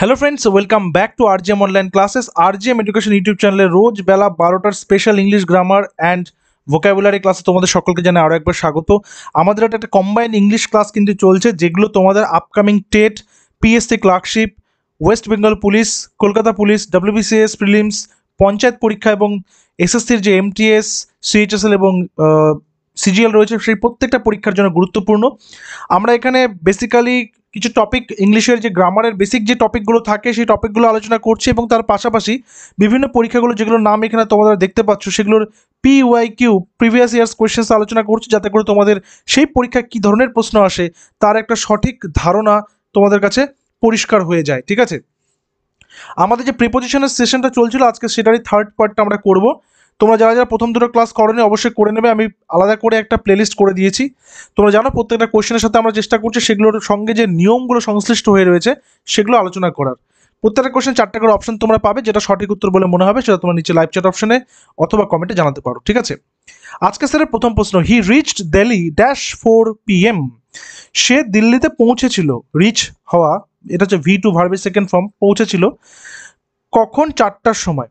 Hello friends, welcome back to RGM online classes. RGM education YouTube চ্যানেলে রোজ বেলা 12টার special English grammar and vocabulary ক্লাসে তোমাদের সকলকে জানাই আরও একবার স্বাগত। আমাদের একটা কম্বাইন্ড ইংলিশ ক্লাস কিন্তু চলছে, যেগুলো তোমাদের upcoming TET, PSC clerkship, West Bengal police, Kolkata police, WBCS prelims, panchayat পরীক্ষা এবং এসএসসির যে এমটিএস, সিএইচএসএল এবং সিজিএল রয়েছে, সেই প্রত্যেকটা পরীক্ষার জন্য গুরুত্বপূর্ণ। আমরা এখানে বেসিক্যালি কিছু টপিক, ইংলিশের যে গ্রামারের বেসিক যে টপিকগুলো থাকে সেই টপিকগুলো আলোচনা করছি, এবং তার পাশাপাশি বিভিন্ন পরীক্ষাগুলো যেগুলোর নাম এখানে তোমরা দেখতে পাচ্ছ সেগুলোর PYQ, প্রিভিয়াস ইয়ার্স কোয়েশ্চেন্স আলোচনা করছি, যাতে করে তোমাদের সেই পরীক্ষায় কী ধরনের প্রশ্ন আসে তার একটা সঠিক ধারণা তোমাদের কাছে পরিষ্কার হয়ে যায়। ঠিক আছে, আমাদের যে প্রিপোজিশনের সেশনটা চলছিল আজকে সেটারই থার্ড পার্টটা আমরা করব। তোমরা যারা যারা প্রথম দুটো ক্লাস করোনি অবশ্যই করে নেবে, আমি আলাদা করে একটা প্লেলিস্ট করে দিয়েছি। তোমরা জানো প্রত্যেকটা কোয়েশ্চেনের সাথে আমরা চেষ্টা করছি সেগুলোর সঙ্গে যে নিয়মগুলো সংশ্লিষ্ট হয়ে রয়েছে সেগুলো আলোচনা করার। প্রত্যেকটা কোয়েশ্চেন 4টা করে অপশন তোমরা পাবে, যেটা সঠিক উত্তর বলে মনে হবে সেটা তোমরা নিচে লাইভ চ্যাট অপশনে অথবা কমেন্টে জানাতে পারো। ঠিক আছে, আজকে স্যারের প্রথম প্রশ্ন, হি রিচড দিল্লি -4 PM। সে দিল্লিতে পৌঁছেছিল, রিচ হওয়া, এটা হচ্ছে V2 ভার্বের সেকেন্ড ফর্ম, পৌঁছেছিল কখন? 4টার সময়।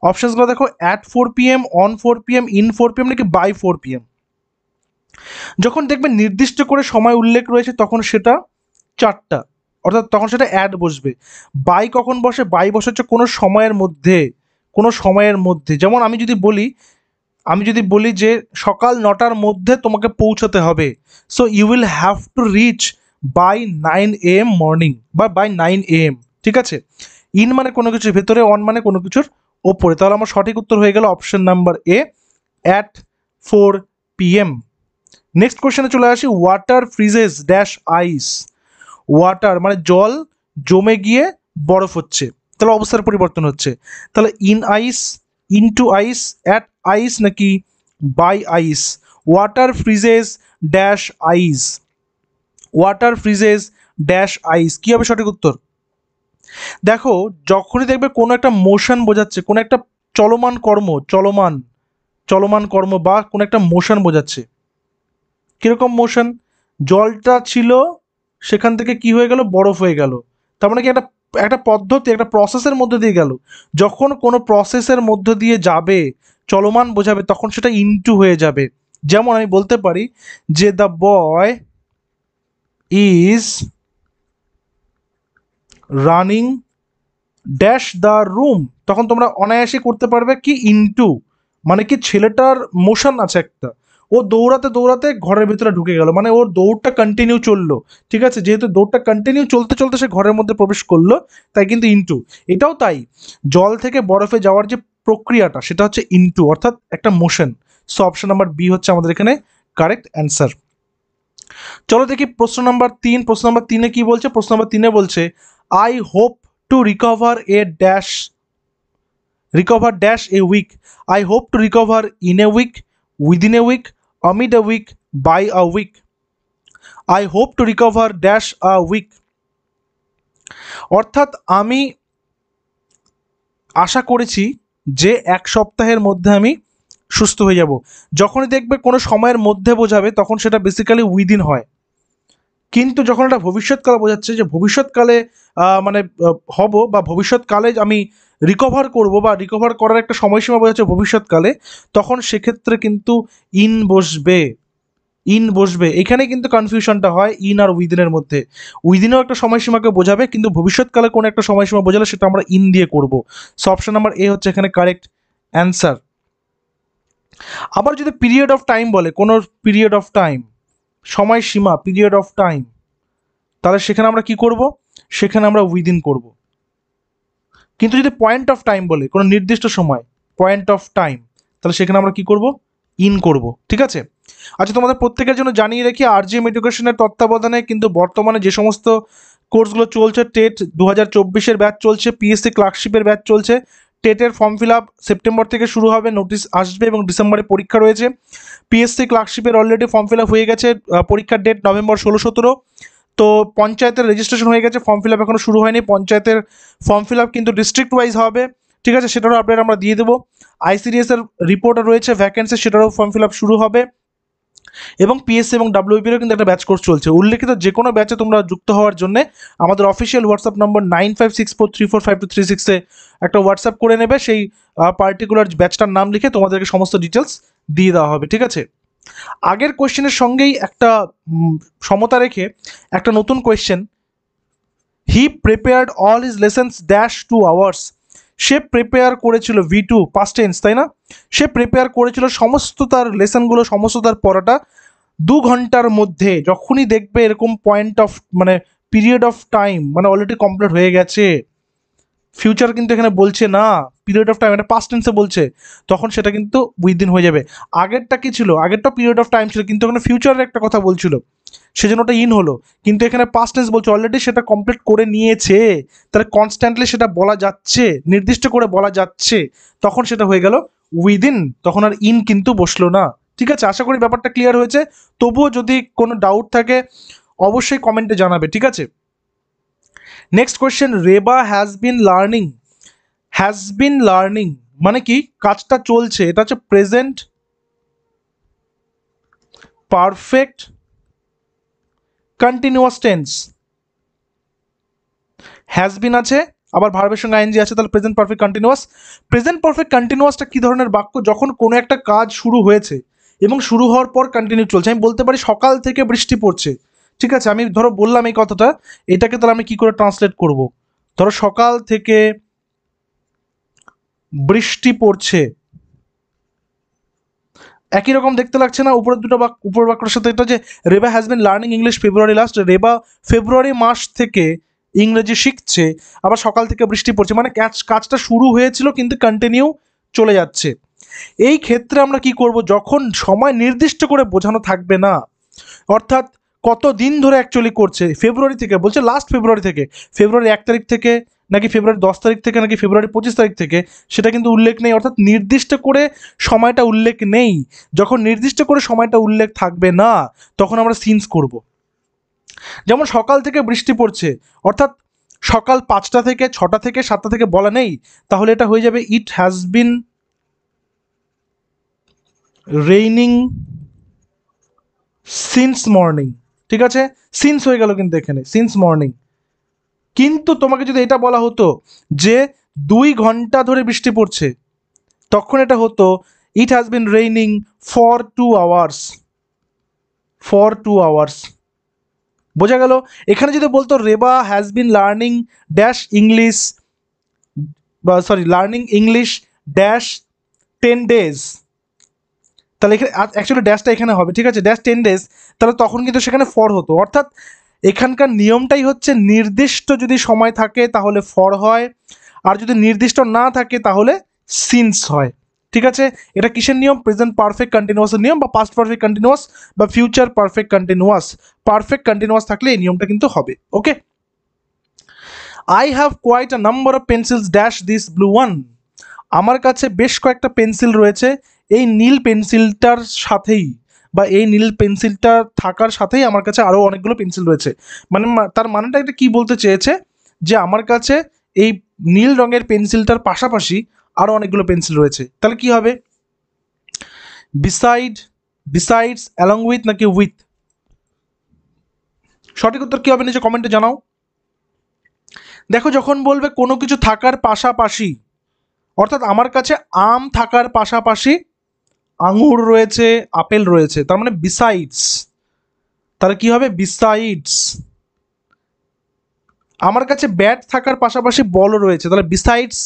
অপশনসগুলো দেখো, at 4 PM, on 4 PM, in 4 PM নাকি বাই 4 PM। যখন দেখবে নির্দিষ্ট করে সময় উল্লেখ রয়েছে তখন সেটা 4টা, অর্থাৎ তখন সেটা অ্যাড বসবে। বাই কখন বসে? বাই বসে হচ্ছে কোনো সময়ের মধ্যে, কোনো সময়ের মধ্যে। যেমন আমি যদি বলি যে সকাল 9টার মধ্যে তোমাকে পৌঁছাতে হবে, so you will have to reach by 9 AM morning বা বাই 9 AM। ঠিক আছে, ইন মানে কোনো কিছুর ভেতরে, অন মানে কোনো কিছুর ওপরে। তাহলে আমার সঠিক উত্তর হয়ে গেল option number A, at 4 PM। Next কোয়েশ্চেনে চলে আসি, water freezes dash ice. Water মানে জল জমে গিয়ে বরফ হচ্ছে, তাহলে অবস্থার পরিবর্তন হচ্ছে। তাহলে in ice, into ice, at ice নাকি by ice? Water freezes dash ice, water freezes dash ice, কী হবে সঠিক উত্তর? দেখো, যখনই দেখবে কোনো একটা মোশন বোঝাচ্ছে, কোনো একটা চলমান কর্ম, চলমান কর্ম বা কোনো একটা মোশন বোঝাচ্ছে। কীরকম মোশন? জলটা ছিল, সেখান থেকে কি হয়ে গেল? বরফ হয়ে গেল। তার মানে কি একটা একটা পদ্ধতি, একটা প্রসেসের মধ্যে দিয়ে গেল। যখন কোনো প্রসেসের মধ্য দিয়ে যাবে, চলমান বোঝাবে, তখন সেটা ইনটু হয়ে যাবে। যেমন আমি বলতে পারি যে the boy is running dash the room, তখন তোমরা অনায়াসে করতে পারবে কি ইনটু, মানে কি ছেলেটার মোশন আছে একটা, ও দৌড়াতে দৌড়াতে ঘরের ভিতরে ঢুকে গেল, মানে ওর দৌড়টা কন্টিনিউ চললো। ঠিক আছে, যেহেতু দৌড়টা কন্টিনিউ চলতে চলতে সে ঘরের মধ্যে প্রবেশ করলো, তাই কিন্তু ইনটু। এটাও তাই, জল থেকে বরফে যাওয়ার যে প্রক্রিয়াটা সেটা হচ্ছে ইনটু, অর্থাৎ একটা motion. So option number B হচ্ছে আমাদের এখানে কারেক্ট অ্যান্সার। চলো দেখি প্রশ্ন নাম্বার 3। প্রশ্ন নাম্বার 3-এ কি বলছে? প্রশ্ন নাম্বার 3-এ বলছে, I hope to recover a dash, recover dash a week. I hope to recover in a week, within a week, amid a week, by a week. I hope to recover dash a week. অর্থাৎ আমি আশা করেছি যে 1 সপ্তাহের মধ্যে আমি সুস্থ হয়ে যাব। যখনই দেখবে কোনো সময়ের মধ্যে বোঝাবে তখন সেটা বেসিক্যালি উইদিন হয়, কিন্তু যখন এটা ভবিষ্যৎকাল বোঝাচ্ছে যে ভবিষ্যৎকালে হব বা ভবিষ্যৎকালে আমি রিকভার করব বা রিকভার করার একটা সময়সীমা বোঝাচ্ছে ভবিষ্যৎকালে, তখন সেক্ষেত্রে কিন্তু ইন বসবে, ইন বসবে। এখানে কিন্তু কনফিউশনটা হয় ইন আর উইদিনের মধ্যে। উইদিনেও একটা সময়সীমাকে বোঝাবে, কিন্তু ভবিষ্যৎকালে কোনো একটা সময়সীমা বোঝালে সেটা আমরা ইন দিয়ে করব। সো অপশন নাম্বার এ হচ্ছে এখানে কারেক্ট অ্যান্সার। আবার যদি পিরিয়ড অফ টাইম বলে, কোনো পিরিয়ড অফ টাইম, সময়সীমা, পিরিয়ড অফ টাইম, তাহলে সেখানে আমরা কি করব? সেখানে আমরা উইদিন করব। কিন্তু যদি পয়েন্ট অফ টাইম বলে, কোনো নির্দিষ্ট সময়, পয়েন্ট অফ টাইম, তাহলে সেখানে আমরা কি করব? ইন করব। ঠিক আছে, আচ্ছা তোমাদের প্রত্যেকের জন্য জানিয়ে রাখি, আরজিএম এডুকেশনের তত্ত্বাবধানে কিন্তু বর্তমানে যে সমস্ত কোর্সগুলো চলছে, টেট 2024-এর ব্যাচ চলছে, পিএসসি ক্লার্কশিপের ব্যাচ চলছে। টেটের ফর্ম ফিল আপ সেপ্টেম্বর থেকে শুরু হবে, নোটিশ আসবে এবং ডিসেম্বরে পরীক্ষা রয়েছে। পিএসসি ক্লার্কশিপের অলরেডি ফর্ম ফিল আপ হয়ে গেছে, পরীক্ষার ডেট নভেম্বর 16-17। তো পঞ্চায়েতের রেজিস্ট্রেশন হয়ে গেছে, ফর্ম ফিল আপ এখনও শুরু হয়নি। পঞ্চায়েতের ফর্ম ফিল আপ কিন্তু ডিস্ট্রিক্ট ওয়াইজ হবে। ঠিক আছে, সেটারও আপডেট আমরা দিয়ে দেবো। আইসিডিএস এর রিপোর্ট রয়েছে ভ্যাকেন্সি, সেটারও ফর্ম ফিল আপ শুরু হবে। এবং পিএসসি এবং ডাব্লিউবিপিরও কিন্তু একটা ব্যাচ কোর্স চলছে। উল্লেখিত যে কোনো ব্যাচে তোমরা যুক্ত হওয়ার জন্য আমাদের অফিসিয়াল হোয়াটসঅ্যাপ নম্বর 9564345236 একটা হোয়াটসঅ্যাপ করে নেবে। সেই পার্টিকুলার ব্যাচটার নাম লিখে তোমাদেরকে সমস্ত ডিটেলস দিয়ে দেওয়া হবে, ঠিক আছে? আগের কোয়েশ্চেনের সঙ্গেই একটা সমতা রেখে একটা নতুন question, he prepared all his lessons dash 2 hours. সে প্রিপেয়ার করেছিল V2 পাস্ট টেন্স, তাই না? সে প্রিপেয়ার করেছিল সমস্ত তার লেসনগুলো, সমস্ত তার পড়াটা 2 ঘন্টার মধ্যে। যখনই দেখবে এরকম পয়েন্ট অফ মানে পিরিয়ড অফ টাইম মানে অলরেডি কমপ্লিট হয়ে গেছে, ফিউচার কিন্তু এখানে বলছে না, পিরিয়ড অফ টাইম, এটা পাস্ট টেন্সে বলছে, তখন সেটা কিন্তু উইদিন হয়ে যাবে। আগেরটা কি ছিল? আগেরটা পিরিয়ড অফ টাইম ছিল, কিন্তু এখানে ফিউচারের একটা কথা বলছিল, সেজন্য ওটা ইন হলো। কিন্তু এখানে পাস্ট টেন্স বলছে, অলরেডি সেটা কমপ্লিট করে নিয়েছে, তাহলে কনস্ট্যান্টলি সেটা বলা যাচ্ছে, নির্দিষ্ট করে বলা যাচ্ছে, তখন সেটা হয়ে গেল উইদিন, তখন আর ইন কিন্তু বসলো না। ঠিক আছে, আশা করি ব্যাপারটা ক্লিয়ার হয়েছে। তবুও যদি কোনো ডাউট থাকে অবশ্যই কমেন্টে জানাবে, ঠিক আছে? Next question, Reba has been learning. Has been learning মানে কি? কাজটা চলছে, এটা হচ্ছে present perfect continuous tense. Has been আছে, আবার ভার্বের সঙ্গে আইএনজি আছে, তাহলে present perfect continuous. Present perfect কন্টিনিউয়াসটা কি ধরনের বাক্য? যখন কোনো একটা কাজ শুরু হয়েছে এবং শুরু হওয়ার পর কন্টিনিউ চলছে। আমি বলতে পারি সকাল থেকে বৃষ্টি পড়ছে, ঠিক আছে? আমি ধরো বললাম এই কথাটা, এটাকে তাহলে আমি কি করে ট্রান্সলেট করব? ধরো সকাল থেকে বৃষ্টি পড়ছে, একই রকম দেখতে লাগছে না উপরের দুটো উপর বাক্যের সাথে? এটা যে Reba has been learning English February last, Reba ফেব্রুয়ারি মাস থেকে ইংরেজি শিখছে, আবার সকাল থেকে বৃষ্টি পড়ছে, মানে কাজটা শুরু হয়েছিল কিন্তু কন্টিনিউ চলে যাচ্ছে। এই ক্ষেত্রে আমরা কি করব? যখন সময় নির্দিষ্ট করে বোঝানো থাকবে না, অর্থাৎ কত দিন ধরে অ্যাকচুয়ালি করছে, ফেব্রুয়ারি থেকে বলছে, লাস্ট ফেব্রুয়ারি থেকে, ফেব্রুয়ারি 1 তারিখ থেকে নাকি ফেব্রুয়ারি 10 তারিখ থেকে নাকি ফেব্রুয়ারি 25 তারিখ থেকে, সেটা কিন্তু উল্লেখ নেই, অর্থাৎ নির্দিষ্ট করে সময়টা উল্লেখ নেই। যখন নির্দিষ্ট করে সময়টা উল্লেখ থাকবে না, তখন আমরা সিন্স করব। যেমন সকাল থেকে বৃষ্টি পড়ছে, অর্থাৎ সকাল 5টা থেকে 6টা থেকে 7টা থেকে বলা নেই, তাহলে এটা হয়ে যাবে it has been raining since morning. ঠিক আছে, সিন্স হয়ে গেল কিন্তু এখানে, সিন্স মর্নিং। কিন্তু তোমাকে যদি এটা বলা হতো যে 2 ঘন্টা ধরে বৃষ্টি পড়ছে, তখন এটা হতো it has been raining for 2 hours. For 2 hours, বোঝা গেল? এখানে যদি বলতো Reba has been learning dash English, sorry learning English dash 10 days, তাহলে এখানে অ্যাকচুয়ালি ড্যাশটা এখানে হবে, ঠিক আছে, ড্যাশ 10 ডেজ, তাহলে তখন কিন্তু সেখানে ফর হতো। অর্থাৎ এখানকার নিয়মটাই হচ্ছে নির্দিষ্ট যদি সময় থাকে তাহলে ফর হয়, আর যদি নির্দিষ্ট না থাকে তাহলে সিন্স হয়। ঠিক আছে, এটা কিসের নিয়ম? প্রেজেন্ট পারফেক্ট কন্টিনিউয়াসের নিয়ম, বা পাস্ট পারফেক্ট কন্টিনিউয়াস বা future perfect continuous. Perfect continuous থাকলে এই নিয়মটা কিন্তু হবে। Okay, I have quite a number of pencils dash this blue one. আমার কাছে বেশ কয়েকটা পেন্সিল রয়েছে, এই নীল পেন্সিলটার সাথেই বা এই নীল পেন্সিলটা থাকার সাথেই আমার কাছে আরও অনেকগুলো পেন্সিল রয়েছে। মানে তার মানেটা এটা কি বলতে চেয়েছে? যে আমার কাছে এই নীল রঙের পেন্সিলটার পাশাপাশি আরও অনেকগুলো পেন্সিল রয়েছে। তাহলে কি হবে? বিসাইড, বিসাইডস, অ্যালং উইথ নাকি উইথ? সঠিক উত্তর কি হবে নিচে কমেন্টে জানাও। দেখো, যখন বলবে কোনো কিছু থাকার পাশাপাশি, অর্থাৎ আমার কাছে আম থাকার পাশাপাশি আঙুর রয়েছে, আপেল রয়েছে, তার মানে বিসাইডস। তাহলে কি হবে? বিসাইডস। আমার কাছে ব্যাট থাকার পাশাপাশি বলও রয়েছে, তাহলে besides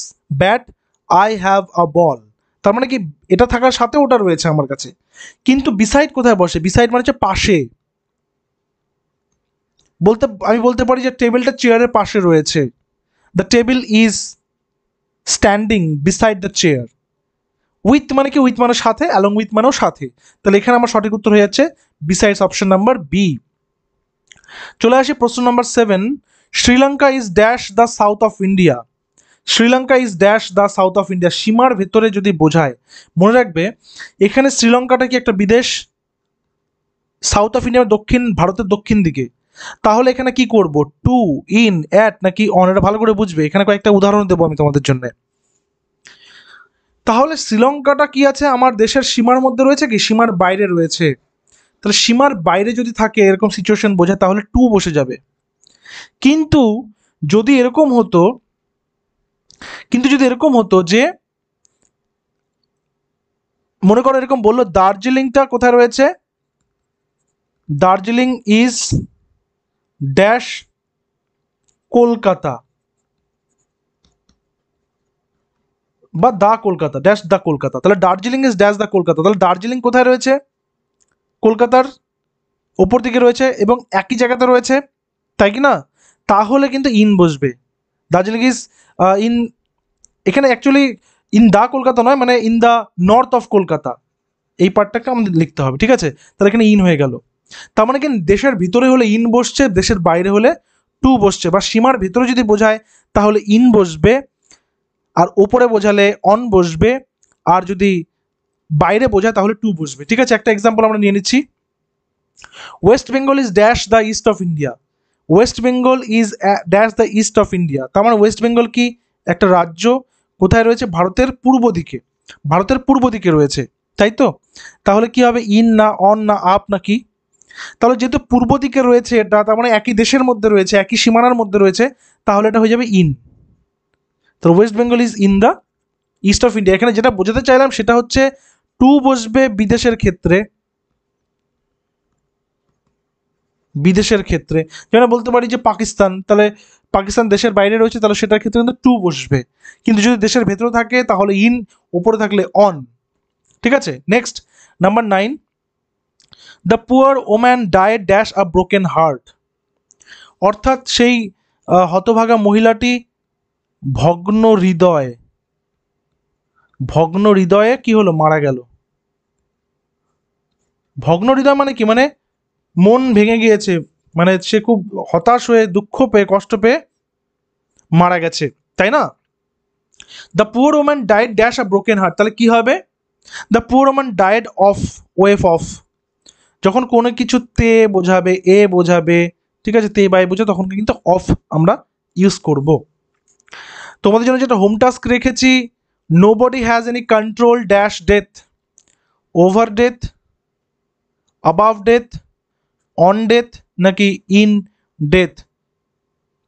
bat I have a ball. তার মানে কি এটা থাকার সাথে ওটা রয়েছে আমার কাছে। কিন্তু বিসাইড কোথায় বসে? বিসাইড মানে হচ্ছে পাশে। আমি বলতে পারি যে টেবিলটা চেয়ারের পাশে রয়েছে, the table is standing beside the chair. With মানে কি? উইথ মানে সাথে, অ্যালং উইথ মানেও সাথে। তাহলে এখানে আমার সঠিক উত্তর হয়ে যাচ্ছে বিসাইডস, অপশন নাম্বার বি। চলে আসি প্রশ্ন number 7, Sri Lanka is dash the south of India. Sri Lanka is dash the south of India, সীমার ভেতরে যদি বোঝায়। মনে রাখবে এখানে শ্রীলঙ্কাটা কি একটা বিদেশ? সাউথ অফ ইন্ডিয়া দক্ষিণ, ভারতের দক্ষিণ দিকে। তাহলে এখানে কি করব? টু, ইন, অ্যাট নাকি অন? এটা ভালো করে বুঝবে, এখানে কয়েকটা উদাহরণ দেবো আমি তোমাদের জন্য। তাহলে শ্রীলঙ্কাটা কি আছে? আমার দেশের সীমার মধ্যে রয়েছে কি সীমার বাইরে রয়েছে? তাহলে সীমার বাইরে যদি থাকে এরকম সিচুয়েশন বোঝায় তাহলে টু বসে যাবে। কিন্তু যদি এরকম হতো যে মনে করো এরকম বললো দার্জিলিংটা কোথায় রয়েছে, দার্জিলিং ইজ ড্যাশ কলকাতা বা the Kolkata dash the Kolkata, তাহলে Darjeeling is dash the Kolkata, তাহলে দার্জিলিং কোথায় রয়েছে, কলকাতার ওপর দিকে রয়েছে এবং একই জায়গাতে রয়েছে, তাই কি না? তাহলে কিন্তু ইন বসবে। দার্জিলিং ইজ ইন, এখানে অ্যাকচুয়ালি ইন দা কলকাতা নয়, মানে in the north of Kolkata, এই পার্টটাকে আমাদের লিখতে হবে, ঠিক আছে? তাহলে এখানে ইন হয়ে গেল। তার মানে কি দেশের ভিতরে হলে ইন বসছে, দেশের বাইরে হলে টু বসছে, বা সীমার ভিতরে যদি বোঝায় তাহলে ইন বসবে, আর ওপরে বোঝালে অন বসবে, আর যদি বাইরে বোঝায় তাহলে টু বসবে, ঠিক আছে? একটা এক্সাম্পল আমরা নিয়ে নিচ্ছি। West Bengal is dash the east of India, West Bengal is dash the east of India, তার মানে ওয়েস্ট বেঙ্গল কি একটা রাজ্য, কোথায় রয়েছে, ভারতের পূর্ব দিকে, ভারতের পূর্ব দিকে রয়েছে, তাই তো? তাহলে কি হবে, ইন না অন না আপ না কি? তাহলে যেহেতু পূর্ব দিকে রয়েছে এটা, তার মানে একই দেশের মধ্যে রয়েছে, একই সীমানার মধ্যে রয়েছে, তাহলে এটা হয়ে যাবে ইন। তো West Bengal is in the east of India. এখানে যেটা বোঝাতে চাইলাম সেটা হচ্ছে টু বসবে বিদেশের ক্ষেত্রে, বিদেশের ক্ষেত্রে যেমন বলতে পারি যে পাকিস্তান, তাহলে পাকিস্তান দেশের বাইরে রয়েছে, তাহলে সেটার ক্ষেত্রে কিন্তু টু বসবে, কিন্তু যদি দেশের ভেতরে থাকে তাহলে ইন, ওপরে থাকলে অন, ঠিক আছে? Next number 9, the poor woman died dash a broken heart, অর্থাৎ সেই হতভাগা মহিলাটি ভগ্ন হৃদয়ে, ভগ্ন হৃদয়ে কি হলো, মারা গেল। ভগ্ন হৃদয় মানে কি, মানে মন ভেঙে গিয়েছে, মানে সে খুব হতাশ হয়ে দুঃখ পেয়ে কষ্ট পেয়ে মারা গেছে, তাই না? The poor woman died dash a broken heart, তাহলে কি হবে, the poor woman died of wave of, যখন কোনো কিছু তে বোঝাবে এ বোঝাবে, ঠিক আছে, তে বাই বোঝাবে, তখন কিন্তু অফ আমরা ইউজ করব। তোমাদের জন্য যেটা হোম টাস্ক রেখেছি, nobody has any control dash death, over death, above death, on death নাকি ইন ডেথ?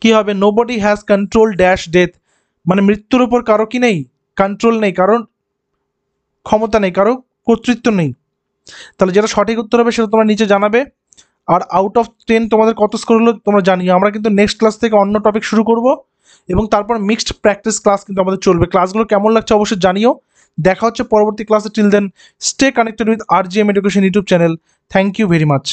কি হবে, nobody has control dash death, মানে মৃত্যুর উপর কারো কি নেই, কন্ট্রোল নেই, কারণ ক্ষমতা নেই, কারো কর্তৃত্ব নেই। তাহলে যেটা সঠিক উত্তর হবে সেটা তোমরা নিচে জানাবে। আর আউট অফ 10 তোমাদের কত স্কোর হলো তোমরা জানিও। আমরা কিন্তু নেক্সট ক্লাস থেকে অন্য টপিক শুরু করব, এবং তারপর মিক্সড প্র্যাকটিস ক্লাস কিন্তু আমাদের চলবে। ক্লাসগুলো কেমন লাগছে অবশ্যই জানিও। দেখা হচ্ছে পরবর্তী ক্লাসে। Till then stay connected with RGM education YouTube channel. Thank you very much.